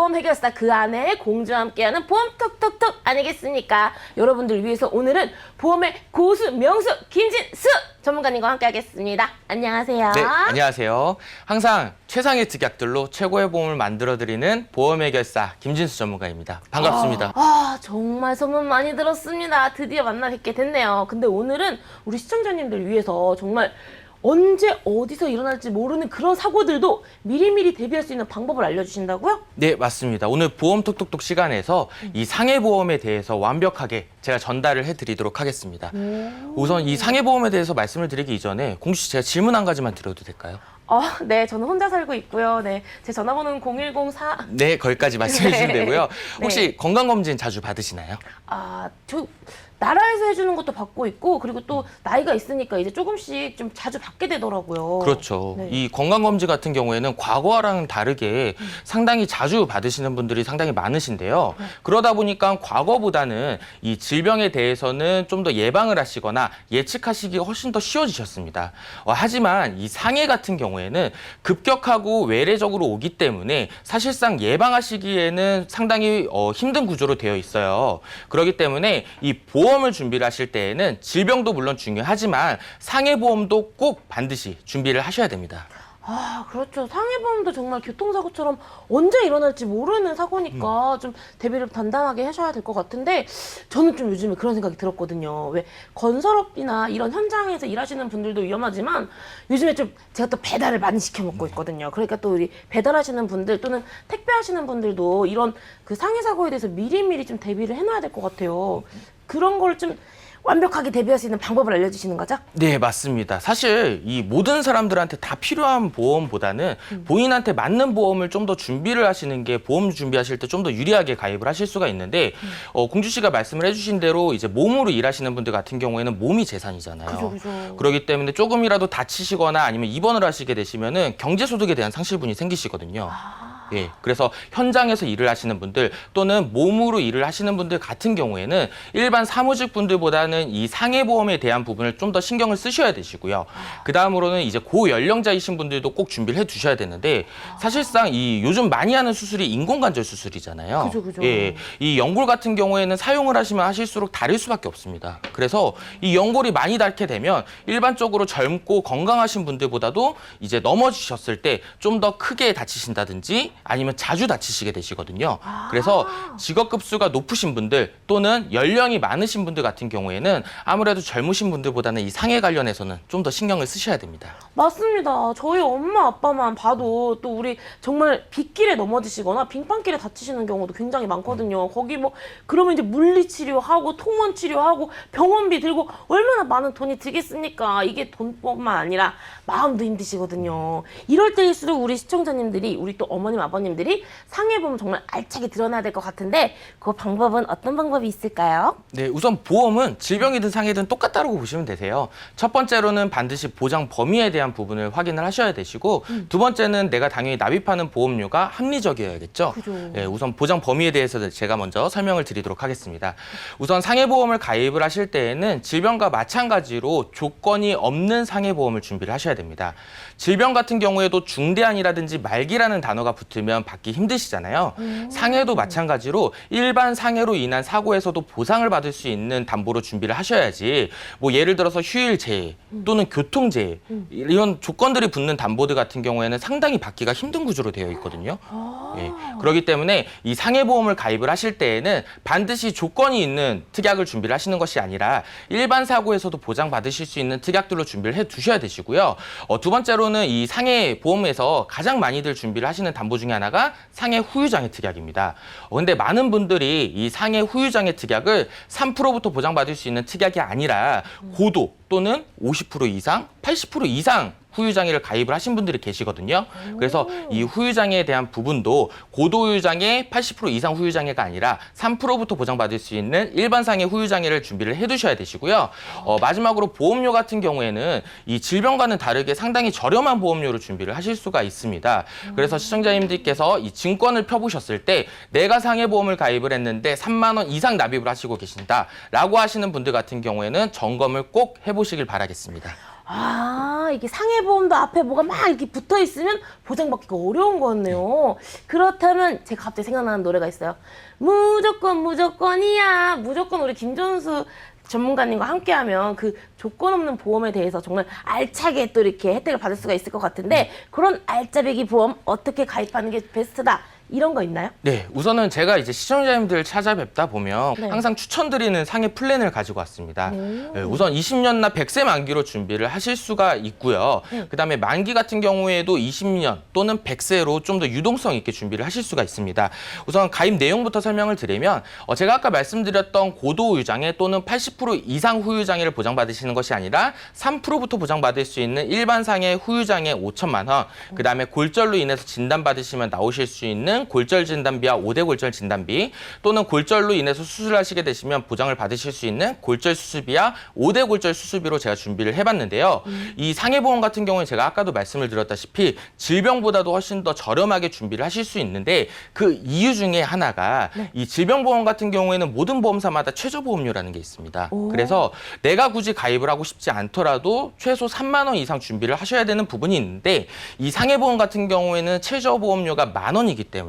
보험 해결사 그 안에 공주와 함께하는 보험 톡톡톡 아니겠습니까? 여러분들 위해서 오늘은 보험의 고수 명수 김진수 전문가님과 함께하겠습니다. 안녕하세요. 네, 안녕하세요. 항상 최상의 특약들로 최고의 보험을 만들어드리는 보험 해결사 김진수 전문가입니다. 반갑습니다. 정말 소문 많이 들었습니다. 드디어 만나 뵙게 됐네요. 근데 오늘은 우리 시청자님들 위해서 정말 언제 어디서 일어날지 모르는 그런 사고들도 미리미리 대비할 수 있는 방법을 알려주신다고요? 네, 맞습니다. 오늘 보험 톡톡톡 시간에서 이 상해보험에 대해서 완벽하게 제가 전달을 해드리도록 하겠습니다. 우선 이 상해보험에 대해서 말씀을 드리기 이전에 공주 씨 제가 질문 한 가지만 드려도 될까요? 네, 저는 혼자 살고 있고요. 네, 제 전화번호는 0104. 네, 거기까지 말씀해 주시면 네. 되고요. 혹시 네. 건강검진 자주 받으시나요? 저 나라에서 해주는 것도 받고 있고, 그리고 또 나이가 있으니까 이제 조금씩 좀 자주 받게 되더라고요. 그렇죠. 네. 이 건강검진 같은 경우에는 과거와는 다르게 상당히 자주 받으시는 분들이 상당히 많으신데요. 그러다 보니까 과거보다는 이 질병에 대해서는 좀 더 예방을 하시거나 예측하시기가 훨씬 더 쉬워지셨습니다. 하지만 이 상해 같은 경우에는 급격하고 외래적으로 오기 때문에 사실상 예방하시기에는 상당히 힘든 구조로 되어 있어요. 그렇기 때문에 이 보험을 준비를 하실 때에는 질병도 물론 중요하지만 상해보험도 꼭 반드시 준비를 하셔야 됩니다. 그렇죠. 상해보험도 정말 교통사고처럼 언제 일어날지 모르는 사고니까 좀 대비를 단단하게 하셔야 될 것 같은데, 저는 좀 요즘에 그런 생각이 들었거든요. 왜 건설업이나 이런 현장에서 일하시는 분들도 위험하지만 요즘에 좀 제가 또 배달을 많이 시켜 먹고 있거든요. 그러니까 또 우리 배달하시는 분들 또는 택배하시는 분들도 이런 그 상해 사고에 대해서 미리미리 좀 대비를 해놔야 될 것 같아요. 그런 걸 좀 완벽하게 대비할 수 있는 방법을 알려주시는 거죠? 네, 맞습니다. 사실 이 모든 사람들한테 다 필요한 보험보다는 본인한테 맞는 보험을 좀 더 준비를 하시는 게 보험 준비하실 때 좀 더 유리하게 가입을 하실 수가 있는데, 공주 씨가 말씀을 해주신 대로 이제 몸으로 일하시는 분들 같은 경우에는 몸이 재산이잖아요. 그죠. 그렇기 때문에 조금이라도 다치시거나 아니면 입원을 하시게 되시면은 경제소득에 대한 상실분이 생기시거든요. 예, 그래서 현장에서 일을 하시는 분들 또는 몸으로 일을 하시는 분들 같은 경우에는 일반 사무직 분들보다는 이 상해보험에 대한 부분을 좀 더 신경을 쓰셔야 되시고요. 그 다음으로는 이제 고연령자이신 분들도 꼭 준비를 해 두셔야 되는데, 사실상 이 요즘 많이 하는 수술이 인공관절 수술이잖아요. 그죠. 예, 이 연골 같은 경우에는 사용을 하시면 하실수록 다를 수밖에 없습니다. 그래서 이 연골이 많이 닳게 되면 일반적으로 젊고 건강하신 분들보다도 이제 넘어지셨을 때 좀 더 크게 다치신다든지 아니면 자주 다치시게 되시거든요. 그래서 직업급수가 높으신 분들 또는 연령이 많으신 분들 같은 경우에는 아무래도 젊으신 분들보다는 이 상해 관련해서는 좀 더 신경을 쓰셔야 됩니다. 맞습니다. 저희 엄마 아빠만 봐도 또 우리 정말 빗길에 넘어지시거나 빙판길에 다치시는 경우도 굉장히 많거든요. 거기 뭐 그러면 이제 물리치료하고 통원치료하고 병원비 들고 얼마나 많은 돈이 들겠습니까? 이게 돈뿐만 아니라 마음도 힘드시거든요. 이럴 때일수록 우리 시청자님들이, 우리 또 어머님 아버님들이 상해보험 정말 알차게 드러나야 될 것 같은데, 그 방법은 어떤 방법이 있을까요? 네, 우선 보험은 질병이든 상해든 똑같다고 보시면 되세요. 첫 번째로는 반드시 보장 범위에 대한 부분을 확인을 하셔야 되시고, 두 번째는 내가 당연히 납입하는 보험료가 합리적이어야겠죠. 그죠. 네, 우선 보장 범위에 대해서 제가 먼저 설명을 드리도록 하겠습니다. 우선 상해보험을 가입을 하실 때에는 질병과 마찬가지로 조건이 없는 상해보험을 준비를 하셔야 됩니다. 질병 같은 경우에도 중대한이라든지 말기라는 단어가 붙으면 받기 힘드시잖아요. 상해도 마찬가지로 일반 상해로 인한 사고에서도 보상을 받을 수 있는 담보로 준비를 하셔야지, 뭐 예를 들어서 휴일재해 또는 교통재해 이런 조건들이 붙는 담보들 같은 경우에는 상당히 받기가 힘든 구조로 되어 있거든요. 예, 그렇기 때문에 이 상해보험을 가입을 하실 때에는 반드시 조건이 있는 특약을 준비를 하시는 것이 아니라 일반 사고에서도 보장받으실 수 있는 특약들로 준비를 해 두셔야 되시고요. 두 번째로는 이 상해보험에서 가장 많이들 준비를 하시는 담보 중에 하나가 상해 후유장애 특약입니다. 근데 많은 분들이 이 상해 후유장애 특약을 3%부터 보장받을 수 있는 특약이 아니라 고도 또는 50% 이상, 80% 이상 후유장애를 가입을 하신 분들이 계시거든요. 그래서 이 후유장애에 대한 부분도 고도 후유장애 80% 이상 후유장애가 아니라 3%부터 보장받을 수 있는 일반 상해 후유장애를 준비를 해두셔야 되시고요. 마지막으로 보험료 같은 경우에는 이 질병과는 다르게 상당히 저렴한 보험료를 준비를 하실 수가 있습니다. 그래서 시청자님들께서 이 증권을 펴보셨을 때 내가 상해보험을 가입을 했는데 3만 원 이상 납입을 하시고 계신다라고 하시는 분들 같은 경우에는 점검을 꼭 해보시길 바라겠습니다. 아, 이게 상해보험도 앞에 뭐가 막 이렇게 붙어 있으면 보장받기가 어려운 거네요. 그렇다면 제가 갑자기 생각나는 노래가 있어요. 무조건 무조건이야. 무조건 우리 김종수 전문가님과 함께하면 그 조건 없는 보험에 대해서 정말 알차게 또 이렇게 혜택을 받을 수가 있을 것 같은데 그런 알짜배기 보험 어떻게 가입하는 게 베스트다. 이런 거 있나요? 네, 우선은 제가 이제 시청자님들 찾아뵙다 보면 네. 항상 추천드리는 상해 플랜을 가지고 왔습니다. 네, 우선 20년나 100세 만기로 준비를 하실 수가 있고요. 그다음에 만기 같은 경우에도 20년 또는 100세로 좀 더 유동성 있게 준비를 하실 수가 있습니다. 우선 가입 내용부터 설명을 드리면 제가 아까 말씀드렸던 고도 후유장애 또는 80% 이상 후유장애를 보장받으시는 것이 아니라 3%부터 보장받을 수 있는 일반 상해 후유장애 5천만 원, 그다음에 골절로 인해서 진단받으시면 나오실 수 있는 골절 진단비와 5대 골절 진단비 또는 골절로 인해서 수술하시게 되시면 보장을 받으실 수 있는 골절 수술비와 5대 골절 수술비로 제가 준비를 해봤는데요. 이 상해보험 같은 경우에 제가 아까도 말씀을 드렸다시피 질병보다도 훨씬 더 저렴하게 준비를 하실 수 있는데 그 이유 중에 하나가 이 질병보험 같은 경우에는 모든 보험사마다 최저보험료라는 게 있습니다. 그래서 내가 굳이 가입을 하고 싶지 않더라도 최소 3만 원 이상 준비를 하셔야 되는 부분이 있는데 이 상해보험 같은 경우에는 최저보험료가 10,000원이기 때문에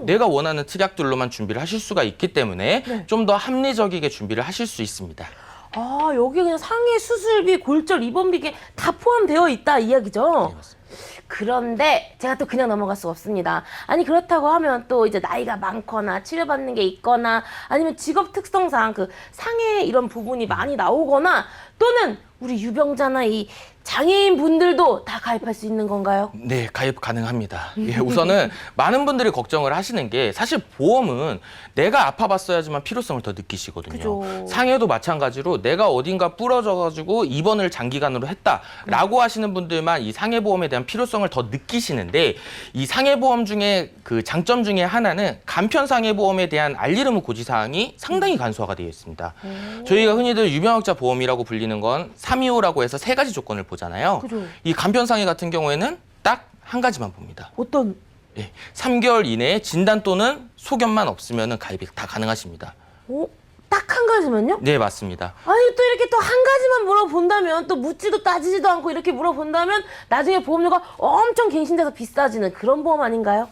내가 원하는 특약들로만 준비를 하실 수가 있기 때문에 좀 더 합리적이게 준비를 하실 수 있습니다. 아, 여기 그냥 상해 수술비, 골절, 입원비 이게 다 포함되어 있다 이야기죠? 네, 맞습니다. 그런데 제가 또 그냥 넘어갈 수가 없습니다. 아니 그렇다고 하면 또 이제 나이가 많거나 치료받는 게 있거나 아니면 직업 특성상 그 상해 이런 부분이 많이 나오거나 또는 우리 유병자나 이 장애인 분들도 다 가입할 수 있는 건가요? 네, 가입 가능합니다. 예, 우선은 많은 분들이 걱정을 하시는 게 사실 보험은 내가 아파봤어야지만 필요성을 더 느끼시거든요. 그죠. 상해도 마찬가지로 내가 어딘가 부러져가지고 입원을 장기간으로 했다라고 하시는 분들만 이 상해보험에 대한 필요성을 더 느끼시는데 이 상해보험 중에 그 장점 중에 하나는 간편 상해보험에 대한 알리르무 고지사항이 상당히 간소화가 되어 있습니다. 저희가 흔히들 유병학자 보험이라고 불리는 건 325라고 해서 3가지 조건을 보잖아요. 그죠. 이 간편상해 같은 경우에는 딱 한 가지만 봅니다. 어떤? 예, 3개월 이내에 진단 또는 소견만 없으면 가입이 다 가능하십니다. 딱 한 가지만요? 네, 맞습니다. 아니 또 이렇게 또 한 가지만 물어본다면 또 묻지도 따지지도 않고 이렇게 물어본다면 나중에 보험료가 엄청 갱신돼서 비싸지는 그런 보험 아닌가요?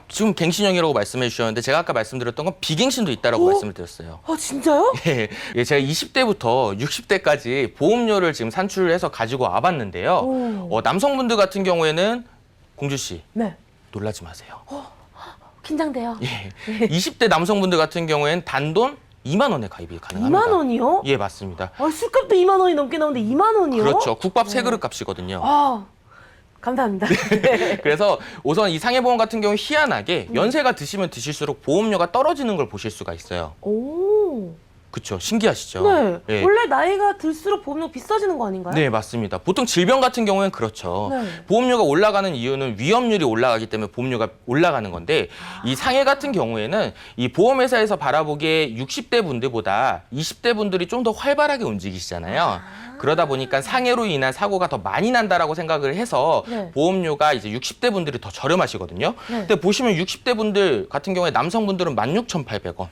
지금 갱신형이라고 말씀해 주셨는데 제가 아까 말씀드렸던 건 비갱신도 있다라고 말씀을 드렸어요. 진짜요? 예, 제가 20대부터 60대까지 보험료를 지금 산출을 해서 가지고 와봤는데요. 남성분들 같은 경우에는 공주 씨 네. 놀라지 마세요. 긴장돼요. 예, 20대 남성분들 같은 경우에는 단돈 2만 원에 가입이 가능합니다. 2만 원이요? 예, 맞습니다. 술값도 2만 원이 넘게 나오는데 2만 원이요? 그렇죠. 국밥 3그릇 값이거든요. 감사합니다. 그래서 우선 이 상해보험 같은 경우 희한하게 연세가 드시면 드실수록 보험료가 떨어지는 걸 보실 수가 있어요. 오. 그렇죠. 신기하시죠? 네. 예. 원래 나이가 들수록 보험료가 비싸지는 거 아닌가요? 네, 맞습니다. 보통 질병 같은 경우에는 그렇죠. 네. 보험료가 올라가는 이유는 위험률이 올라가기 때문에 보험료가 올라가는 건데 이 상해 같은 경우에는 이 보험회사에서 바라보기에 60대 분들보다 20대 분들이 좀 더 활발하게 움직이시잖아요. 그러다 보니까 상해로 인한 사고가 더 많이 난다라고 생각을 해서 네. 보험료가 이제 60대 분들이 더 저렴하시거든요. 네. 근데 보시면 60대 분들 같은 경우에 남성분들은 16,800원,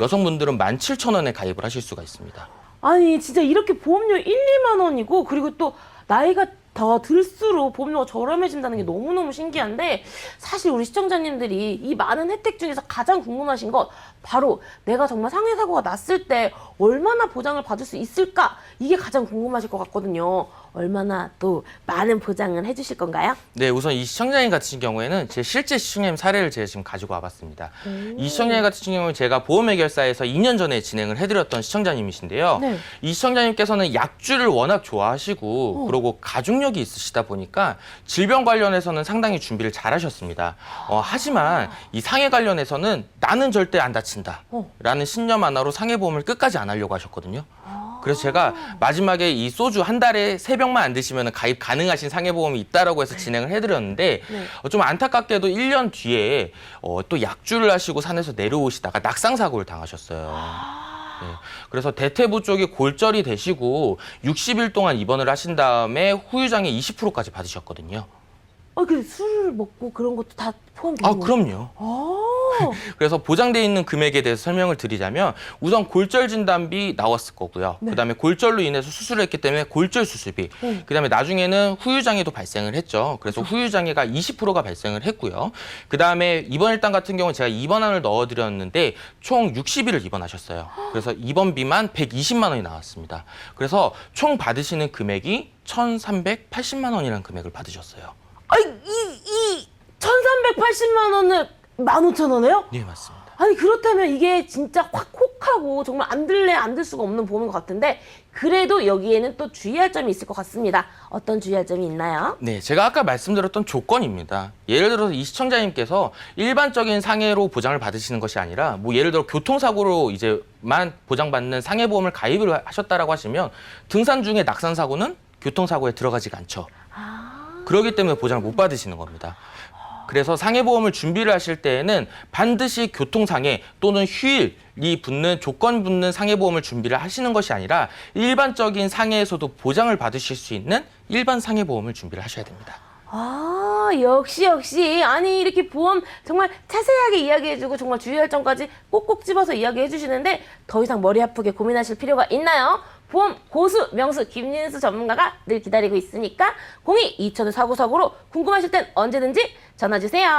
여성분들은 17,000원에 가입을 하실 수가 있습니다. 아니 진짜 이렇게 보험료 1, 2만 원이고 그리고 또 나이가 더 들수록 보험료가 저렴해진다는 게 너무너무 신기한데 사실 우리 시청자님들이 이 많은 혜택 중에서 가장 궁금하신 건 바로 내가 정말 상해 사고가 났을 때 얼마나 보장을 받을 수 있을까 이게 가장 궁금하실 것 같거든요. 얼마나 또 많은 보장을 해주실 건가요? 네, 우선 이 시청자님 같은 경우에는 제 실제 시청자님 사례를 제가 지금 가지고 와봤습니다. 이 시청자님 같은 경우는 제가 보험해결사에서 2년 전에 진행을 해드렸던 시청자님이신데요. 네. 이 시청자님께서는 약주를 워낙 좋아하시고 그리고 가족력이 있으시다 보니까 질병 관련해서는 상당히 준비를 잘 하셨습니다. 하지만 이 상해 관련해서는 나는 절대 안 다친다 라는 신념 하나로 상해보험을 끝까지 안 하려고 하셨거든요. 그래서 제가 마지막에 이 소주 한 달에 3병만 안 드시면 가입 가능하신 상해보험이 있다라고 해서 진행을 해드렸는데 좀 안타깝게도 1년 뒤에 또 약주를 하시고 산에서 내려오시다가 낙상사고를 당하셨어요. 네. 그래서 대퇴부 쪽이 골절이 되시고 60일 동안 입원을 하신 다음에 후유장애 20%까지 받으셨거든요. 그 술을 먹고 그런 것도 다 포함되는 아, 거예요? 그럼요. 그래서 보장돼 있는 금액에 대해서 설명을 드리자면 우선 골절 진단비 나왔을 거고요. 네. 그다음에 골절로 인해서 수술을 했기 때문에 골절 수술비. 그다음에 나중에는 후유 장애도 발생을 했죠. 그래서 후유 장애가 20%가 발생을 했고요. 그다음에 입원 일당 같은 경우는 제가 입원안을 넣어 드렸는데 총 60일을 입원하셨어요. 그래서 입원비만 120만 원이 나왔습니다. 그래서 총 받으시는 금액이 1,380만 원이라는 금액을 받으셨어요. 이 1,380만 원을 15,000원에요? 네, 맞습니다. 아니 그렇다면 이게 진짜 확 혹하고 정말 안 들래 안 들 수가 없는 보험인 것 같은데 그래도 여기에는 또 주의할 점이 있을 것 같습니다. 어떤 주의할 점이 있나요? 네, 제가 아까 말씀드렸던 조건입니다. 예를 들어서 이 시청자님께서 일반적인 상해로 보장을 받으시는 것이 아니라 뭐 예를 들어 교통사고로 이제만 보장받는 상해보험을 가입을 하셨다라고 하시면 등산 중에 낙산 사고는 교통사고에 들어가지가 않죠. 그렇기 때문에 보장을 못 받으시는 겁니다. 그래서 상해보험을 준비를 하실 때에는 반드시 교통상해 또는 휴일이 붙는 조건 붙는 상해보험을 준비를 하시는 것이 아니라 일반적인 상해에서도 보장을 받으실 수 있는 일반 상해보험을 준비를 하셔야 됩니다. 역시 아니 이렇게 보험 정말 자세하게 이야기해주고 정말 주의할 점까지 꼭꼭 집어서 이야기해 주시는데 더 이상 머리 아프게 고민하실 필요가 있나요? 보험 고수 명수 김윤수 전문가가 늘 기다리고 있으니까 02-2000-4949로 궁금하실 땐 언제든지 전화 주세요.